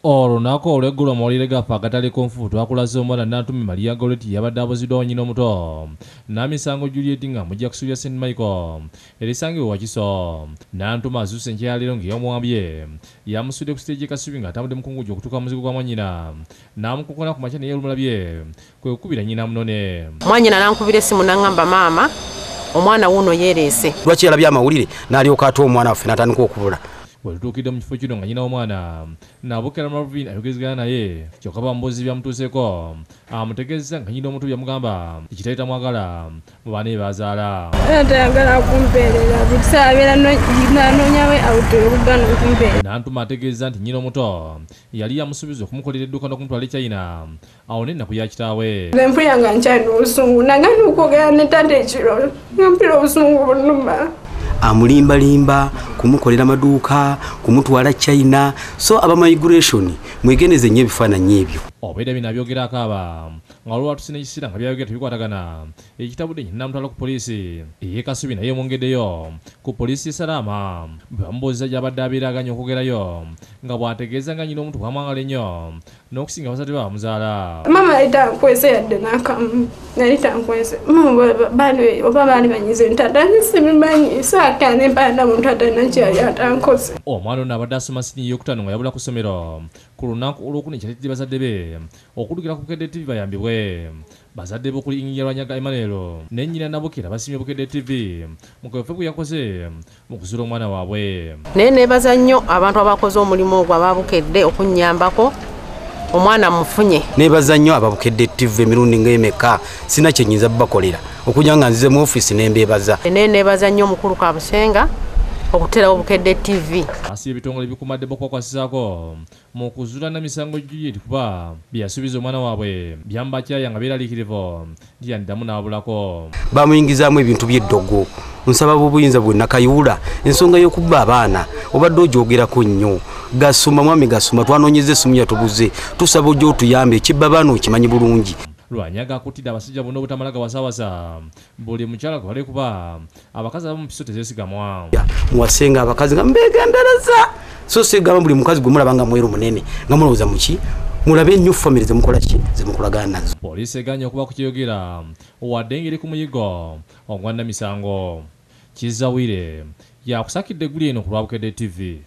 Olunaku olw'eggulo amawulire gafa agatali konfu twakulaze omwana Nantumi Maria Goreti yabadde abuziddwa nnyina omuto Namisango Juliet nga mujja kusuubya St. Michael erisangibwa Wakiso. Nantumi azuuse enkyaliro ng'eyomuwambye yamusudde ku siteegi Kasubi ng'atambudde mukungujjo okutuuka muzigo gwa mwanyina n'amukokona ku makya naye olumulabye kwe kukubira nnyina munone. Mwanyina nankubira essimu n'aŋŋamba maama omwana wuuno yeereese. Lwaki yalabye amawulire n'alyoka ate omwana waffe n'atandika okubula. Wetutuukidde mu kifo kino nga nnyina w'omwana n'abuukira Marvin ayogezegana naye kyokka bamubuuzi byamutuuseeko amutegeeza nga nnyina omuto byamugamba ekitali tamwagala mu baana be bazaala. Tayagala kumpeerera buli ssaawa abeera n'anoonyawe awuteobugana okumpeerera. Nantumi ategeeza nti nnyina omuto yali yamusuubiza okumukolera edduuka n'okumutwala e China awo n'ennaku ya kitaawe. Mpulira nga nkyalina obusungu nagana okwogera ne taata ekiro nga mpulira obusungu bunnuma. Amulimbalimba kumukolera maduuka kumutwala China so aba migration mwegeneze nnyo ebifaananyi ebyo. Obeera bino abyogerako aba nga waliwo atusina ekisira nga byayogera tebikwatagana ekitabudde nnyina namutwala ku poliisi ey'e Kasubi naye mwongeddeyo ku poliisi Salama bwe bamubuuziza gy'abadde abeeraganya okwogerayo nga bw'ategeeza nga nnyina omuntu bwamwagala ennyo n'okusinga bazadde be bamuzaala. Mama yali tankwese yadde n'akamu yali tankwese oba baali banyize ntata nsibimanyi saakane mpanda muntu atalina kyali atankoze. Omwana ono abadde asoma siniya ey'okutaano nga yabula ku ssomero ku lunaku olwokuna ekyateetedde bazadde be okuddukira ku Bukedde TV bayambibwe. Bazadde be okuli Inyinya Lwanyaga Emmanuel ne nnyina Nabukira basimye Bukedde TV mu kaweefube bwe yakoze mu kuzuula omwana waabwe. Naye neebaza nnyo abantu abakoze omulimu ogwo ababukedde okunnyambako omwana mufunye. Neebaza nnyo ababukedde TV emirundi ng'emeka sina kye nnyinza bakolera okujja nga nzize mu ofiisi nembeebaza. Neebaza nnyo omukulu Kabusenga okuterawo Bukedde TV. Asibye ebitongole bikumadde bokwakwasizaako mu kuzuula Namisango Juliet kuba byeyasuubiza omwana waabwe byambakyaya nga beeraliikirivu nti yandiddamu n'abulako. Bamuyingizaamu ebintu by'eddogo nsaba bubuyinza bwonna Kayuula ensonga y'okubba abaana obadde ogyogerako nnyo. Gasuma mwami Gasuma twanoonyeza essimu yatubuze tusaba ojja otuyambe ekibba baana okimanyi bulungi. Lwanyaga akuttidde abasajja bonna obutamala gawasawasa buli mukyala gwe kuba abakazi abamu mpiso tezeesigamwa. Muwasenga abakazi nga mbeegendereza so segamba buli mukazi gwe mulaba nga mweru munene nga mulowooza muki mulabe ennyo famire zemukola ki zemukolagana nazo. Poliisi eganye okuba ku kiyogera wadde ngeri ku muyigo ogwa Namisango. Kizawire yakusakidde eggulu eno ku lwa Bukedde TV.